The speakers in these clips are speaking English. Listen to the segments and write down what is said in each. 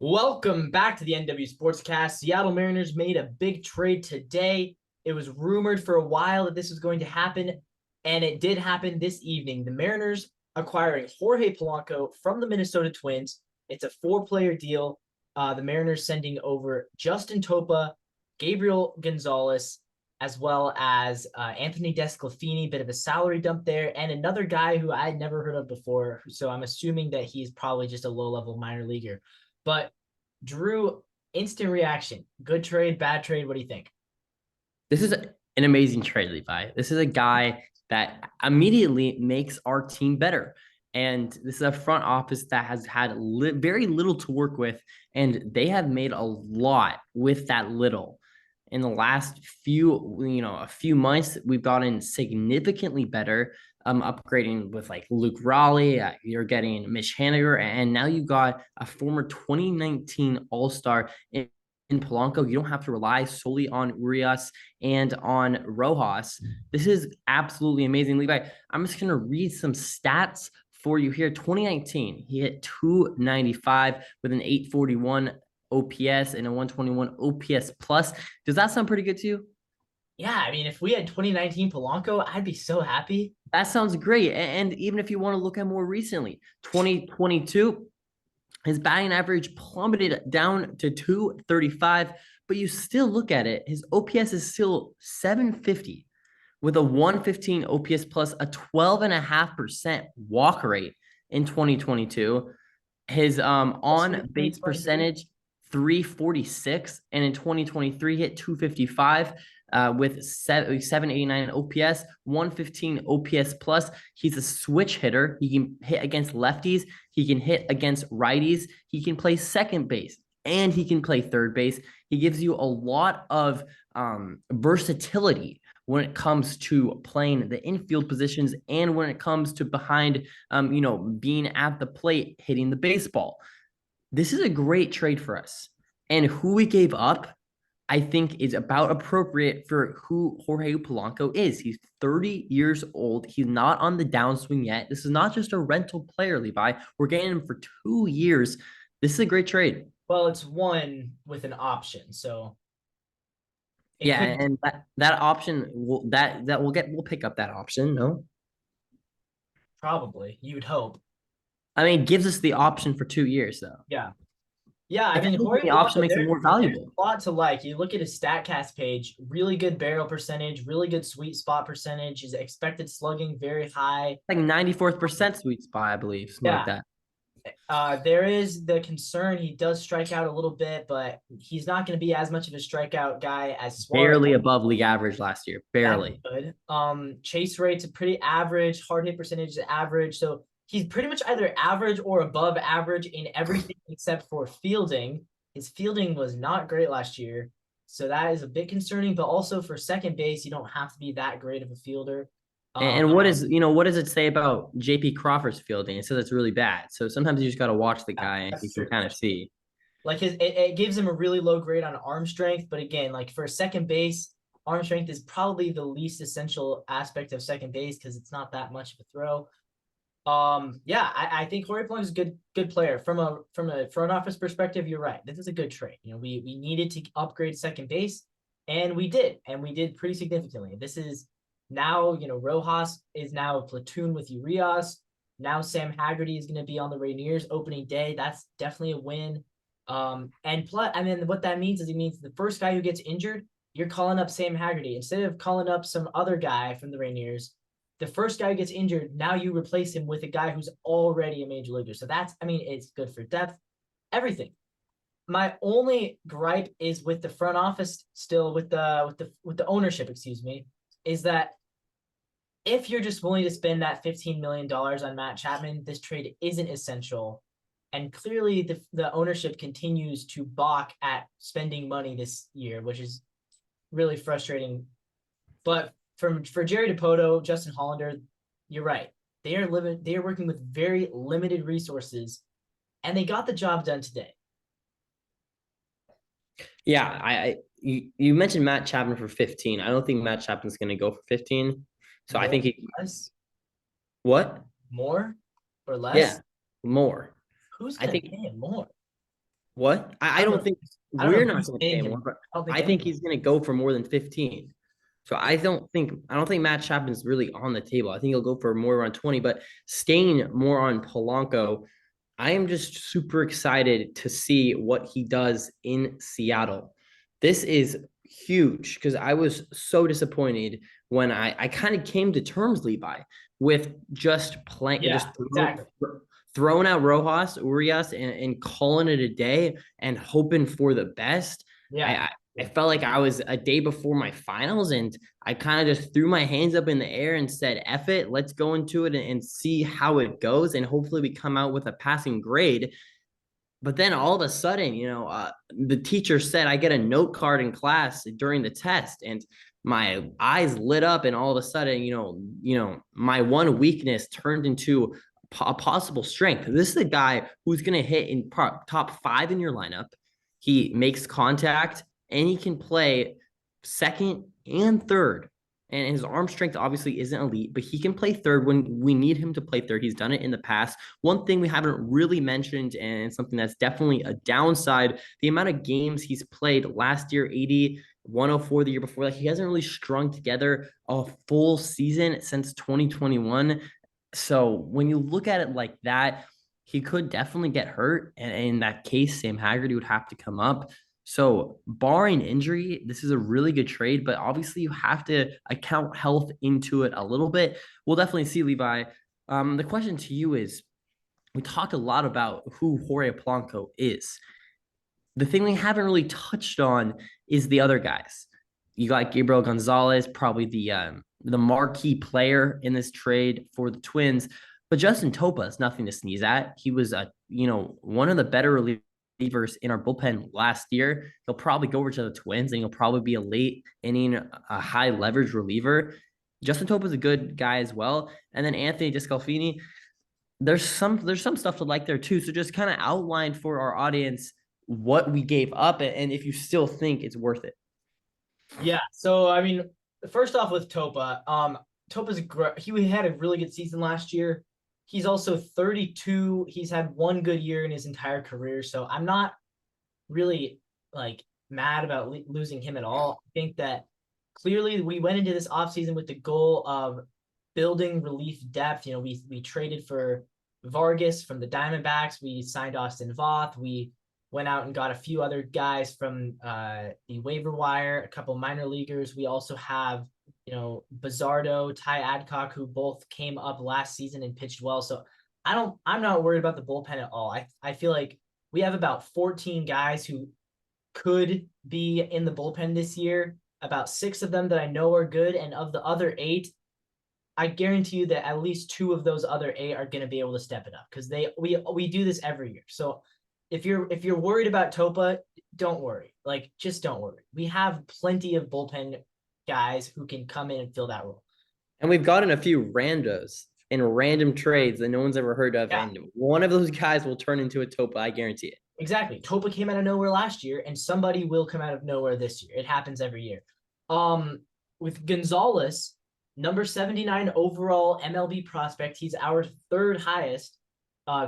Welcome back to the NW Sportscast. Seattle Mariners made a big trade today. It was rumored for a while that this was going to happen, and it did happen this evening. The Mariners acquiring Jorge Polanco from the Minnesota Twins. It's a 4-player deal. The Mariners sending over Justin Topa, Gabriel Gonzalez, as well as Anthony Desclafini, bit of a salary dump there, and another guy who I'd never heard of before. So I'm assuming that he's probably just a low-level minor leaguer. But Drew, instant reaction. Good trade, bad trade. What do you think? This is an amazing trade, Levi. This is a guy that immediately makes our team better. And this is a front office that has had very little to work with, and they have made a lot with that little. In the last a few months, we've gotten significantly better. Upgrading with like Luke Raleigh, you're getting Mitch Haniger, and now you got a former 2019 All-Star in Polanco. You don't have to rely solely on Urias and on Rojas. This is absolutely amazing, Levi. I'm just going to read some stats for you here. 2019, he hit 295 with an 841 OPS and a 121 OPS plus. Does that sound pretty good to you? Yeah, I mean, if we had 2019 Polanco, I'd be so happy. That sounds great. And even if you want to look at more recently, 2022, his batting average plummeted down to 235, but you still look at it, his OPS is still 750 with a 115 OPS plus a 12.5% walk rate in 2022. His on base percentage 346, and in 2023 hit 255 with 789 OPS, 115 OPS plus. He's a switch hitter. He can hit against lefties. He can hit against righties. He can play second base and he can play third base. He gives you a lot of versatility when it comes to playing the infield positions and when it comes to behind, being at the plate, hitting the baseball. This is a great trade for us. And who we gave up, I think, is about appropriate for who Jorge Polanco is. He's 30 years old. He's not on the downswing yet. This is not just a rental player, Levi. We're getting him for 2 years. This is a great trade. Well, it's one with an option, so yeah, and that option we'll pick up that option. No, probably you'd hope. I mean, it gives us the option for 2 years, though. Yeah, yeah. I mean, Jorge the option Polanco, makes it more valuable. A lot to like. You look at his Statcast page. Really good barrel percentage. Really good sweet spot percentage. His expected slugging very high. Like 94th percent sweet spot, I believe, something like that. There is the concern he does strike out a little bit, but he's not going to be as much of a strikeout guy as Suarez. Barely above league average last year. Barely. That's good. Chase rate's a pretty average. Hard hit percentage is average. So he's pretty much either average or above average in everything except for fielding. His fielding was not great last year. So that is a bit concerning, but also for second base, you don't have to be that great of a fielder. And what does it say about JP Crawford's fielding? It says it's really bad. So sometimes you just got to watch the guy and you can kind of see. Like it gives him a really low grade on arm strength, but again, like for second base, arm strength is probably the least essential aspect of second base because it's not that much of a throw. I think Jorge Polanco is a good player from a front office perspective. You're right. This is a good trade. We needed to upgrade second base, and we did pretty significantly. This is now, Rojas is now a platoon with Urias. Now Sam Haggerty is going to be on the Rainiers opening day. That's definitely a win. And plus, I mean, what that means is it means the first guy who gets injured, you're calling up Sam Haggerty instead of calling up some other guy from the Rainiers. The first guy who gets injured, now you replace him with a guy who's already a major leaguer. So it's good for depth, everything. My only gripe is with the front office still, with the ownership, excuse me, is that if you're just willing to spend that $15 million on Matt Chapman, this trade isn't essential. And clearly the ownership continues to balk at spending money this year, which is really frustrating. But for Jerry Dipoto, Justin Hollander, you're right. They are working with very limited resources, and they got the job done today. Yeah, you mentioned Matt Chapman for 15. I don't think Matt Chapman's going to go for 15. So more, I think less? What? More or less? Yeah, more. Who's going to pay him more? What? I I don't don't know. think I don't know we're not who's going to paying pay him. more, but I don't think I think anyone. he's going to go for more than 15. So I don't think Matt Chapman's really on the table. I think he'll go for more around 20, but staying more on Polanco, I am just super excited to see what he does in Seattle. This is huge because I was so disappointed when I kind of came to terms, Levi, with just playing, Yeah, exactly. throwing out Rojas, Urias, and calling it a day and hoping for the best. I, Yeah. I I felt like I was a day before my finals, and I kind of just threw my hands up in the air and said, F it, let's go into it and see how it goes. And hopefully we come out with a passing grade. But then all of a sudden, the teacher said I get a note card in class during the test, and my eyes lit up, and all of a sudden, my one weakness turned into a possible strength. This is a guy who's going to hit in top 5 in your lineup. He makes contact, and he can play second and third. And his arm strength obviously isn't elite, but he can play third when we need him to play third. He's done it in the past. One thing we haven't really mentioned, and something that's definitely a downside, the amount of games he's played last year, 80, 104 the year before. Like, he hasn't really strung together a full season since 2021. So when you look at it like that, he could definitely get hurt. And in that case, Sam Haggerty would have to come up. So, barring injury, this is a really good trade, but obviously you have to account health into it a little bit. We'll definitely see, Levi. The question to you is, we talked a lot about who Jorge Polanco is. The thing we haven't really touched on is the other guys. You got Gabriel Gonzalez, probably the marquee player in this trade for the Twins, but Justin Topa is nothing to sneeze at. He was one of the better relievers in our bullpen last year. He'll probably go over to the Twins, and he'll probably be a late inning, a high leverage reliever. Justin Topa is a good guy as well, and then Anthony Discalfini. There's some stuff to like there too. So just kind of outline for our audience what we gave up, and if you still think it's worth it. Yeah. So I mean, first off with Topa, Topa's he had a really good season last year. He's also 32. He's had one good year in his entire career. So I'm not really like mad about losing him at all. I think that clearly we went into this offseason with the goal of building relief depth. We traded for Vargas from the Diamondbacks. We signed Austin Voth. We went out and got a few other guys from the waiver wire, a couple minor leaguers. We also have, Bazardo, Ty Adcock, who both came up last season and pitched well. So I'm not worried about the bullpen at all. I feel like we have about 14 guys who could be in the bullpen this year. About 6 of them that I know are good, and of the other 8, I guarantee you that at least 2 of those other 8 are going to be able to step it up because we do this every year. So if you're worried about Topa, don't worry. Like, just don't worry. We have plenty of bullpen guys who can come in and fill that role. And we've gotten a few randos in random trades that no one's ever heard of, Yeah. and one of those guys will turn into a Topa. I guarantee it. Exactly. Topa came out of nowhere last year, and somebody will come out of nowhere this year. It happens every year. With Gonzalez, number 79 overall MLB prospect, he's our 3rd highest.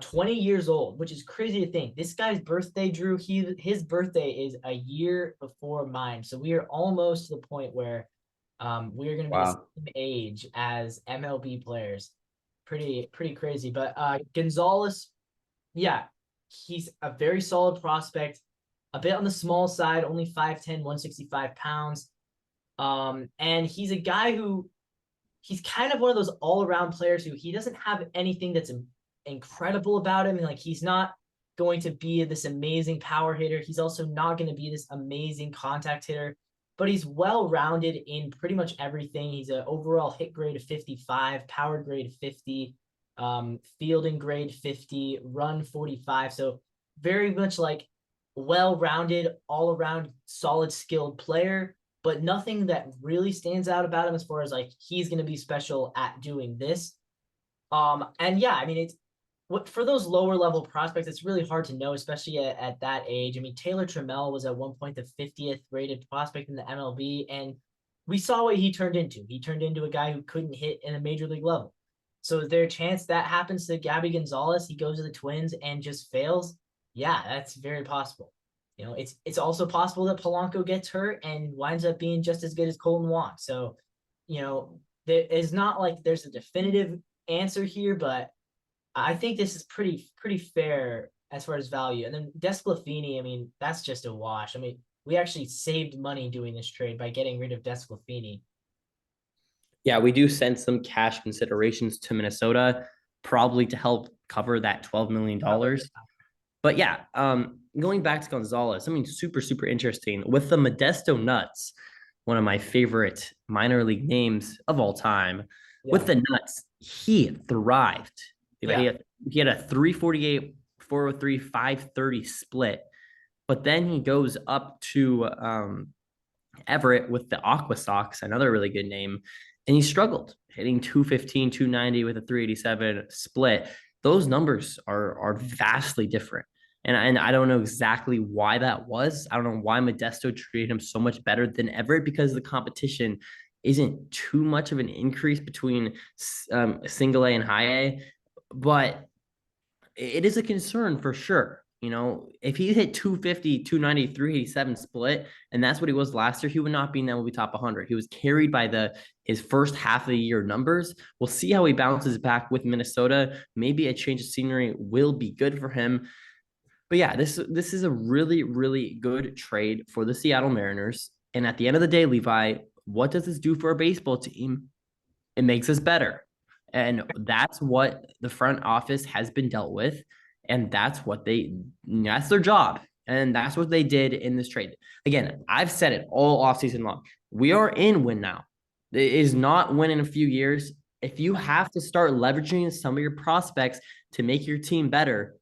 20 years old, which is crazy to think. This guy's birthday, Drew, his birthday is a year before mine. So we are almost to the point where we are going to be the same age as MLB players. Pretty crazy. But Gonzalez, yeah, he's a very solid prospect, a bit on the small side, only 5'10", 165 pounds. And he's a guy who he's kind of one of those all-around players who he doesn't have anything that's incredible about him. Like, he's not going to be this amazing power hitter. He's also not going to be this amazing contact hitter, but he's well-rounded in pretty much everything. He's an overall hit grade of 55, power grade of 50, fielding grade 50, run 45. So very much like well-rounded, all-around, solid, skilled player, but nothing that really stands out about him as far as like he's going to be special at doing this. And yeah, I mean, it's for those lower level prospects, it's really hard to know, especially at that age. I mean, Taylor Trammell was at one point the 50th rated prospect in the MLB, and we saw what he turned into. He turned into a guy who couldn't hit in a major league level. So is there a chance that happens to Gabby Gonzalez? He goes to the Twins and just fails? Yeah, that's very possible. It's also possible that Polanco gets hurt and winds up being just as good as Colton Wong. So, there is not like there's a definitive answer here, but I think this is pretty fair as far as value. And then Desclafini, I mean, that's just a wash. I mean, we actually saved money doing this trade by getting rid of Desclafini. Yeah, we do send some cash considerations to Minnesota, probably to help cover that $12 million. But yeah, going back to Gonzalez, something super, super interesting with the Modesto Nuts, one of my favorite minor league names of all time. With Yeah, the Nuts, he thrived. yeah, He had a 348, 403, 530 split. But then he goes up to Everett with the Aqua Sox, another really good name, and he struggled, hitting 215, 290 with a 387 split. Those numbers are vastly different. And I don't know exactly why that was. I don't know why Modesto treated him so much better than Everett, because the competition isn't too much of an increase between single A and high A, but it is a concern for sure. If he hit 250, 290, 387 split, and that's what he was last year, he would not be in that movie top 100. He was carried by his first half of the year numbers. We'll see how he bounces back with Minnesota. Maybe a change of scenery will be good for him. But yeah, this is a really, really good trade for the Seattle Mariners. And at the end of the day, Levi, what does this do for a baseball team? It makes us better. And that's what the front office has been dealt with. And that's their job. And that's what they did in this trade. Again, I've said it all offseason long. We are in win now. It is not win in a few years. If you have to start leveraging some of your prospects to make your team better,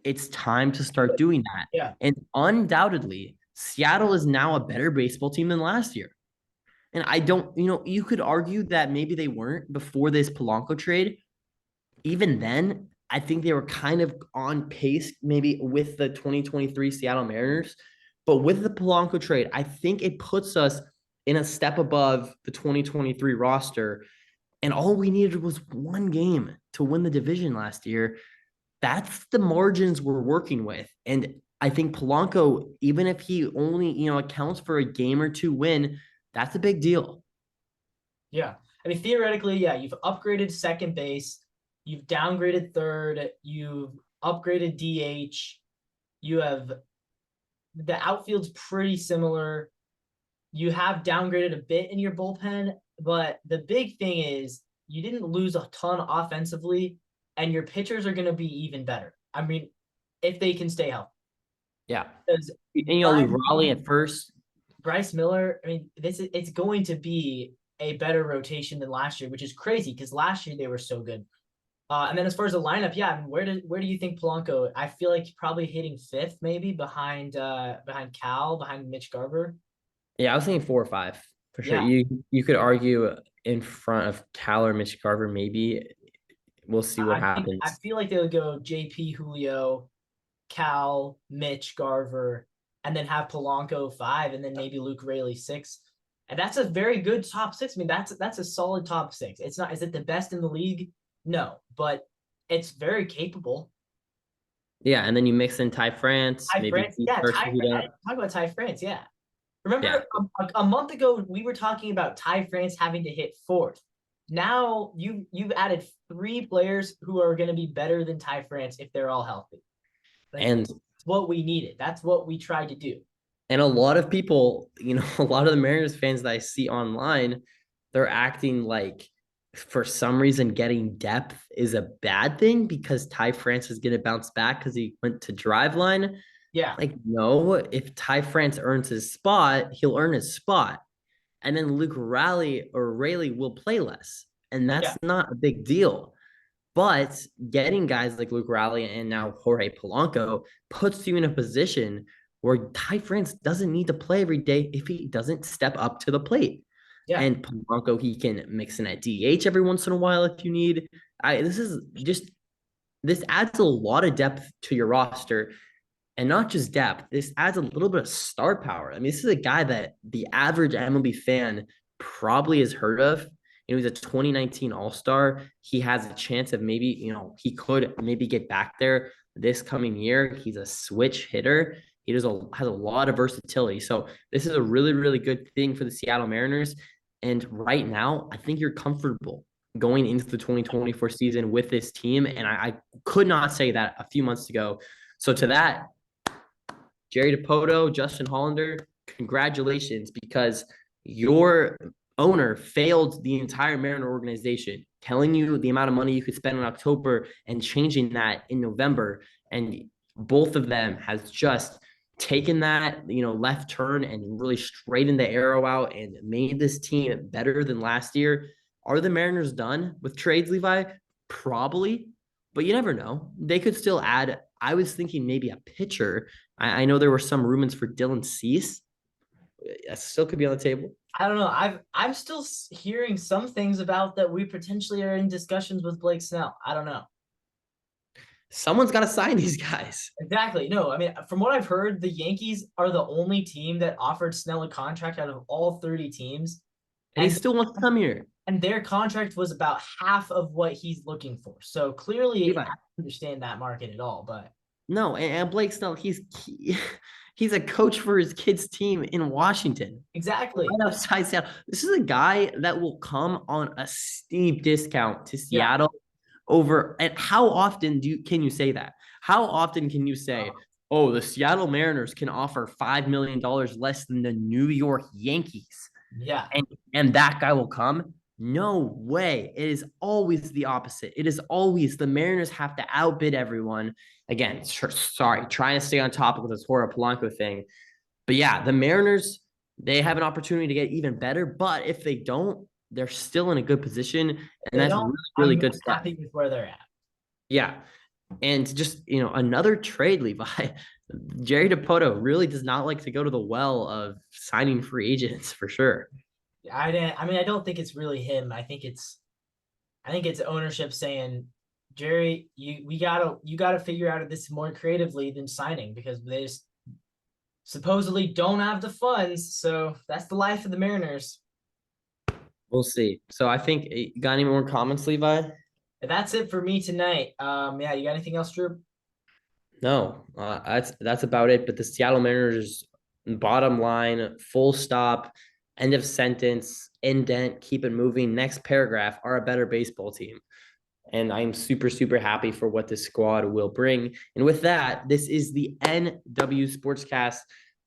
it's time to start doing that. yeah, And undoubtedly, Seattle is now a better baseball team than last year. And I don't, you could argue that maybe they weren't before this Polanco trade. Even then, I think they were kind of on pace maybe with the 2023 Seattle Mariners. But with the Polanco trade, I think it puts us in a step above the 2023 roster. And all we needed was one game to win the division last year. That's the margins we're working with. And I think Polanco, even if he only, accounts for a game or two win, that's a big deal. yeah. I mean, theoretically, yeah, you've upgraded second base, you've downgraded third, you've upgraded DH, you have the outfield's pretty similar. You have downgraded a bit in your bullpen, but the big thing is you didn't lose a ton offensively, and your pitchers are going to be even better. I mean, if they can stay healthy. Yeah. Because And you'll leave Raleigh at first. Bryce Miller, I mean, it's going to be a better rotation than last year, which is crazy because last year they were so good. And then as far as the lineup, yeah, I mean, where do you think Polanco? I feel like probably hitting fifth, maybe behind Cal, behind Mitch Garver. Yeah, I was thinking 4 or 5 for sure. Yeah, You could argue in front of Cal or Mitch Garver, maybe. We'll see what I happens. feel like they would go JP, Julio, Cal, Mitch Garver, and then have Polanco 5, and then maybe Luke Raley 6. And that's a very good top 6. I mean, that's a solid top 6. It's not, is it the best in the league? No, but it's very capable. Yeah, and then you mix in Ty France, Ty maybe France, he yeah, starts to heat up. talk about Ty France, yeah. Yeah. Remember a month ago we were talking about Ty France having to hit fourth. Now you've added 3 players who are going to be better than Ty France if they're all healthy. Like And that's what we needed. That's what we tried to do. a lot of people, a lot of the Mariners fans that I see online, they're acting like for some reason getting depth is a bad thing because Ty France is going to bounce back because he went to Driveline. Yeah, Like, no, if Ty France earns his spot, he'll earn his spot. And then Luke Raley will play less. And yeah, that's not a big deal. But getting guys like Luke Raleigh and now Jorge Polanco puts you in a position where Ty France doesn't need to play every day if he doesn't step up to the plate. yeah, And Polanco, he can mix in at DH every once in a while if you need. This adds a lot of depth to your roster. And not just depth, this adds a little bit of star power. I mean, this is a guy that the average MLB fan probably has heard of. He's a 2019 All-Star. He has a chance of maybe, he could maybe get back there. this coming year. He's a switch hitter. He has a lot of versatility. So this is a really, really good thing for the Seattle Mariners. And right now, I think you're comfortable going into the 2024 season with this team. And I could not say that a few months ago. So to that, Jerry Dipoto, Justin Hollander, congratulations, because your owner failed the entire Mariner organization, telling you the amount of money you could spend in October and changing that in November. And both of them has just taken that, left turn and really straightened the arrow out and made this team better than last year. Are the Mariners done with trades, Levi? Probably, but you never know. They could still add. I was thinking maybe a pitcher. I know there were some rumors for Dylan Cease. That still could be on the table. I don't know. I'm still hearing some things about that we potentially are in discussions with Blake Snell. I don't know. Someone's got to sign these guys. Exactly. No, I mean, from what I've heard, the Yankees are the only team that offered Snell a contract out of all 30 teams. And he still wants to come here. And their contract was about half of what he's looking for. So clearly, I don't understand that market at all. But no, and Blake Snell, he's a coach for his kids' team in Washington. Exactly. Right outside Seattle. This is a guy that will come on a steep discount to Seattle over. And how often can you say that? How often can you say, oh, the Seattle Mariners can offer $5 million less than the New York Yankees? Yeah. And that guy will come? No way. It is always the opposite. It is always the Mariners have to outbid everyone. Again, sorry, trying to stay on topic with this Jorge Polanco thing. But yeah, the Mariners, they have an opportunity to get even better. But if they don't, they're still in a good position. And that's really, really good stuff. Happy with where they're at. Yeah. And just, another trade, Levi. Jerry Dipoto really does not like to go to the well of signing free agents for sure. I mean, I don't think it's really him. I think it's ownership saying, Jerry, you gotta figure out this more creatively than signing, because they just supposedly don't have the funds. So that's the life of the Mariners. We'll see. So I think, you got any more comments, Levi? That's it for me tonight. Yeah, you got anything else, Drew? No, that's about it. But the Seattle Mariners, bottom line, full stop, end of sentence, indent, keep it moving. Next paragraph, are a better baseball team. And I'm super, super happy for what this squad will bring. And with that, this is the NW Sportscast.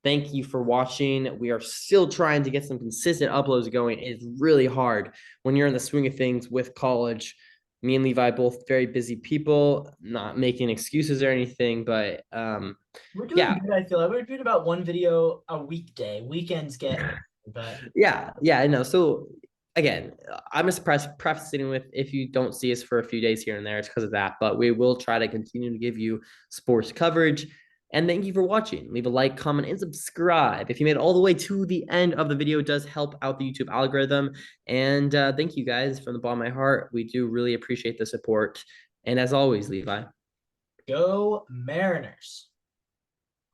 Thank you for watching. We are still trying to get some consistent uploads going. It's really hard when you're in the swing of things with college. Me and Levi, both very busy people, not making excuses or anything, but we're doing good. I feel like we're doing about one video a weekday. Weekends get, but yeah, I know. So again, I'm just prefacing with, if you don't see us for a few days here and there, it's because of that. But we will try to continue to give you sports coverage. And thank you for watching. Leave a like, comment, and subscribe. If you made it all the way to the end of the video, it does help out the YouTube algorithm. And thank you guys from the bottom of my heart. We do really appreciate the support. And as always, Levi, go Mariners.